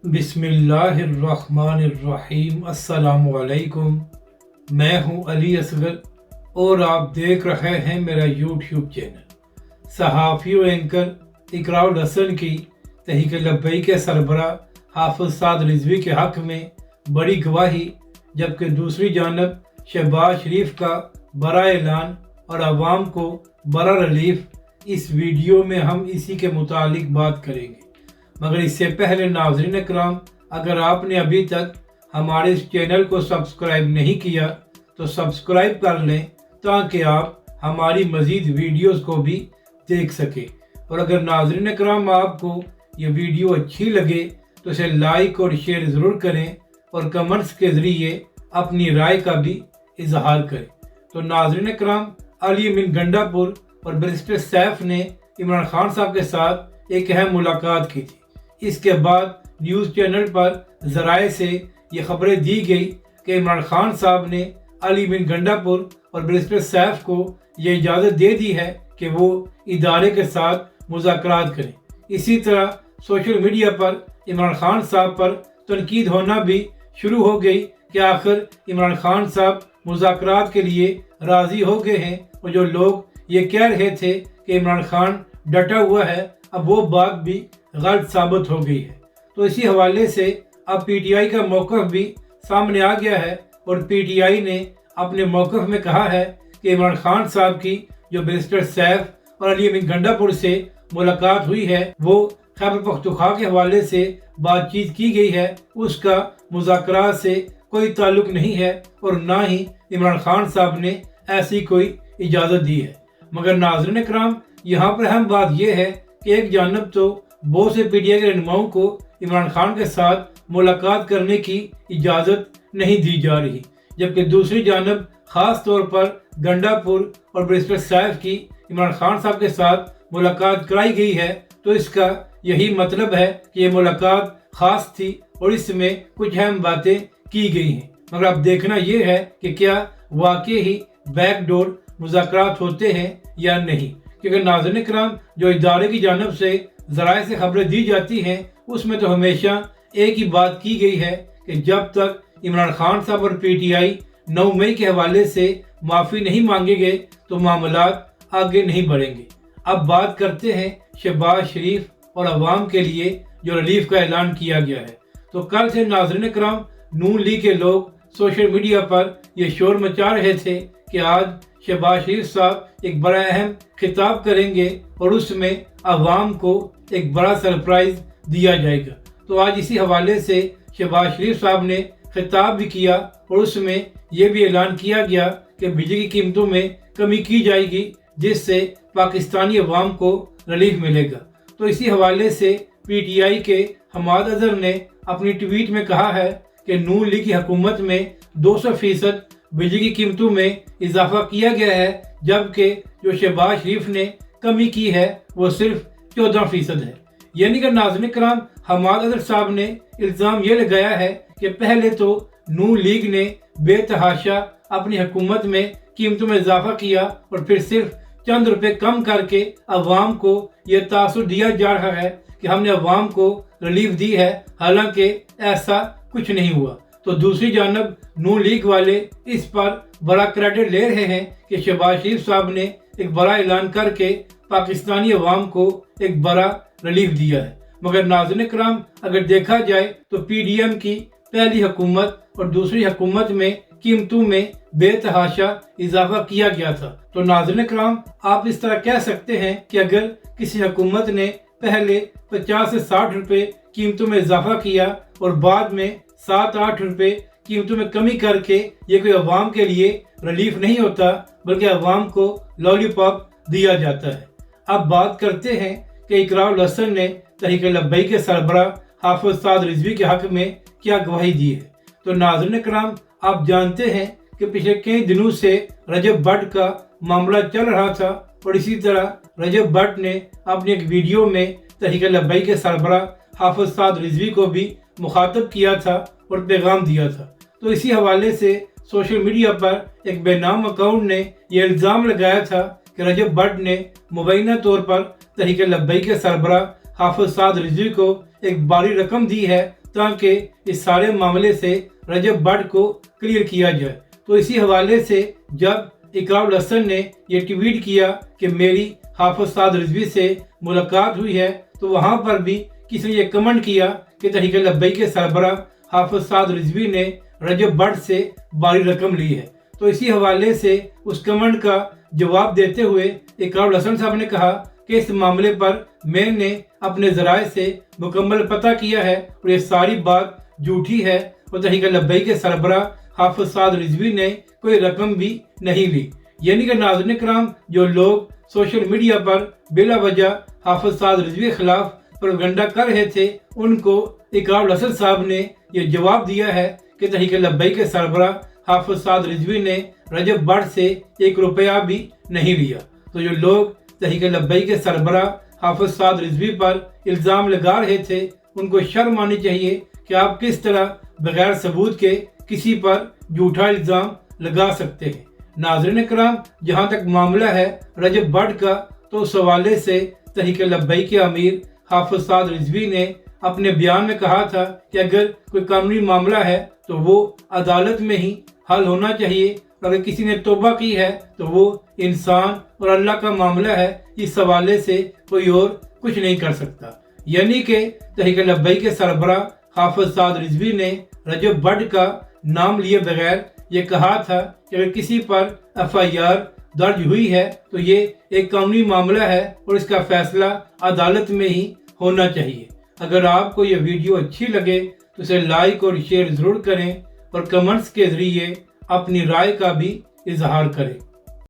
बिस्मिल्लाहिर्रहमानिर्रहीम। अस्सलाम वालेकुम। मैं हूं अली असगर और आप देख रहे हैं मेरा यूट्यूब चैनल। सहाफ़ी व एंकर इकराउल हसन की तहरीक लब्बैक के सरबराह हाफिज साद रिजवी के हक़ में बड़ी गवाही, जबकि दूसरी जानब शहबाज शरीफ का बड़ा ऐलान और आवाम को बड़ा रिलीफ। इस वीडियो में हम इसी के मुतालिक बात करेंगे, मगर इससे पहले नाज़रीन इकराम, अगर आपने अभी तक हमारे इस चैनल को सब्सक्राइब नहीं किया तो सब्सक्राइब कर लें ताकि आप हमारी मज़ीद वीडियोस को भी देख सकें। और अगर नाज़रीन इकराम आपको ये वीडियो अच्छी लगे तो इसे लाइक और शेयर ज़रूर करें और कमेंट्स के ज़रिए अपनी राय का भी इजहार करें। तो नाज़रीन इकराम, अली अमीन गंडापुर और बैरिस्टर सैफ ने इमरान खान साहब के साथ एक अहम मुलाकात की थी। इसके बाद न्यूज़ चैनल पर ज़राए से ये खबरें दी गई कि इमरान खान साहब ने अली अमीन गंडापुर और बैरिस्टर सैफ को ये इजाज़त दे दी है कि वो इदारे के साथ मुज़ाकरात करें। इसी तरह सोशल मीडिया पर इमरान खान साहब पर तनकीद होना भी शुरू हो गई कि आखिर इमरान खान साहब मुज़ाकरात के लिए राज़ी हो गए हैं, और जो लोग ये कह रहे थे कि इमरान खान डटा हुआ है, अब वो बात भी गलत साबित हो गई है। तो इसी हवाले से अब पीटीआई का मौक़िफ़ भी सामने आ गया है और पीटीआई ने अपने मौक़िफ़ में कहा है कि इमरान खान साहब की जो बैरिस्टर सैफ और अली अमीन गंडापुर से मुलाकात हुई है, वो खैबर पख्तूनख्वा के हवाले से बातचीत की गई है, उसका मुज़ाकरात से कोई ताल्लुक़ नहीं है और ना ही इमरान खान साहब ने ऐसी कोई इजाज़त दी है। मगर नाज़रीन इकराम, यहाँ पर अहम बात यह है कि एक जानब तो बहुत से पीटीआई के रहनुमाओं को इमरान खान के साथ मुलाकात करने की इजाज़त नहीं दी जा रही, जबकि दूसरी जानब ख़ास तौर पर गंडापुर और बैरिस्टर सैफ की इमरान खान साहब के साथ मुलाकात कराई गई है। तो इसका यही मतलब है कि ये मुलाकात ख़ास थी और इसमें कुछ अहम बातें की गई हैं। मगर अब देखना ये है कि क्या वाकई ही बैकडोर मुज़ाकरात होते हैं या नहीं, क्योंकि नाज़रीन इकराम, जो इदारे की जानब से ज़राए से खबरें दी जाती हैं उसमें तो हमेशा एक ही बात की गई है कि जब तक इमरान खान साहब और पीटीआई 9 मई के हवाले से माफ़ी नहीं मांगेंगे तो मामलात आगे नहीं बढ़ेंगे। अब बात करते हैं शहबाज शरीफ और अवाम के लिए जो रिलीफ का ऐलान किया गया है। तो कल से नाज़रीन इकराम, नून लीग के लोग सोशल मीडिया पर यह शोर मचा रहे थे कि आज शहबाज शरीफ साहब एक बड़ा अहम खिताब करेंगे और उसमें अवाम को एक बड़ा सरप्राइज दिया जाएगा। तो आज इसी हवाले से शहबाज शरीफ साहब ने खिताब भी किया और उसमें यह भी ऐलान किया गया कि बिजली की कीमतों में कमी की जाएगी, जिससे पाकिस्तानी अवाम को रिलीफ मिलेगा। तो इसी हवाले से पीटीआई के हमाद अजहर ने अपनी ट्वीट में कहा है कि नून लीग की हुकूमत में 200% बिजली की कीमतों में इजाफा किया गया है, जबकि जो शहबाज शरीफ ने कमी की है वो सिर्फ 14% है। यानी कि नाज़रीन इकराम, हमाद अजहर साहब ने इल्ज़ाम ये लगाया है कि पहले तो नून लीग ने बेतहाशा अपनी हुकूमत में कीमतों में इजाफा किया और फिर सिर्फ चंद रुपए कम करके अवाम को ये तासुर दिया जा रहा है कि हमने अवाम को रिलीफ दी है, हालांकि ऐसा कुछ नहीं हुआ। तो दूसरी जानब नून लीग वाले इस पर बड़ा क्रेडिट ले रहे हैं कि शहबाज शरीफ साहब ने एक बड़ा ऐलान करके पाकिस्तानी अवाम को एक बड़ा रिलीफ दिया है। मगर नाज़रीन इकराम, अगर देखा जाए तो पीडीएम की पहली हुकूमत और दूसरी हुकूमत में कीमतों में बेतहाशा इजाफा किया गया था। तो नाज़रीन इकराम, आप इस तरह कह सकते हैं कि अगर किसी हुकूमत ने पहले 50 से 60 रुपए कीमतों में इजाफा किया और बाद में 7-8 रुपए कीमतों में कमी करके, ये कोई अवाम के लिए रिलीफ नहीं होता, बल्कि अवाम को लॉलीपॉप दिया जाता है। अब बात करते हैं कि इकराउल हसन ने तहरीक लब्बैक के सरबराह हाफिज साद रिजवी के हक़ में क्या गवाही दी है। तो नाज़रीन इकराम, आप जानते हैं कि पिछले कई दिनों से रजब भट्ट का मामला चल रहा था और इसी तरह रजब भट्ट ने अपनी एक वीडियो में तहरीक लब्बैक के सरबराह हाफिज साद रिजवी को भी मुखातब किया था और पैगाम दिया था। तो इसी हवाले से सोशल मीडिया पर एक बेनाम अकाउंट ने यह इल्ज़ाम लगाया था कि रजब भट्ट ने मुबैना तौर पर तहरीक लब्बैक के सरबराह हाफिज साद रिजवी को एक बड़ी रकम दी है تاکہ اس سارے معاملے سے رجب بٹ کو کلیئر کیا جائے۔ تو اسی حوالے سے جب اقرار الحسن نے یہ ٹویٹ کیا کہ میری حافظ سعد رضوی سے ملاقات ہوئی ہے، تو وہاں پر بھی کسی نے یہ کمنٹ کیا کہ تحریک لبیک کے سربراہ حافظ سعد رضوی نے رجب بٹ سے باری رقم لی ہے۔ تو اسی حوالے سے اس کمنٹ کا جواب دیتے ہوئے اقرار الحسن صاحب نے کہا کہ اس معاملے پر میں نے اپنے ذرائع سے مکمل پتہ کیا ہے اور یہ ساری بات جھوٹی ہے اور تحریک لبیک کے سربراہ حافظ سعد رضوی نے کوئی رقم بھی نہیں لی۔ یعنی کہ ناظرین کرام، جو لوگ سوشل میڈیا پر بلا وجہ حافظ سعد رضوی کے خلاف پروپیگنڈا کر رہے تھے، ان کو اقرار الحسن صاحب نے یہ جواب دیا ہے کہ تحریک لبیک کے سربراہ حافظ سعد رضوی نے رجب بٹ سے 1 روپیہ بھی نہیں لیا۔ تو جو لوگ تحریک لبیک کے سربراہ حافظ سعد رضوی پر الزام لگا رہے تھے، ان کو شرم آنی چاہیے کہ آپ کس طرح بغیر ثبوت کے کسی پر جھوٹا الزام لگا سکتے ہیں۔ ناظرین کرام، جہاں تک معاملہ ہے رجب بٹ کا، تو اس حوالے سے تحریک لبیک کے امیر حافظ سعد رضوی نے اپنے بیان میں کہا تھا کہ اگر کوئی قانونی معاملہ ہے تو وہ عدالت میں ہی حل ہونا چاہیے، اور اگر کسی نے توبہ کی ہے تو وہ انسان اور اللہ کا معاملہ ہے، اس حوالے سے کوئی اور کچھ نہیں کر سکتا۔ یعنی کہ تحریک لبیک کے سربراہ حافظ سعد رضوی نے رجب بٹ کا نام لیے بغیر یہ کہا تھا کہ اگر کسی پر FIR درج ہوئی ہے تو یہ ایک قانونی معاملہ ہے اور اس کا فیصلہ عدالت میں ہی ہونا چاہیے۔ اگر آپ کو یہ ویڈیو اچھی لگے تو اسے لائک اور شیئر ضرور کریں اور کمنٹس کے ذریعے اپنی رائے کا بھی اظہار کریں۔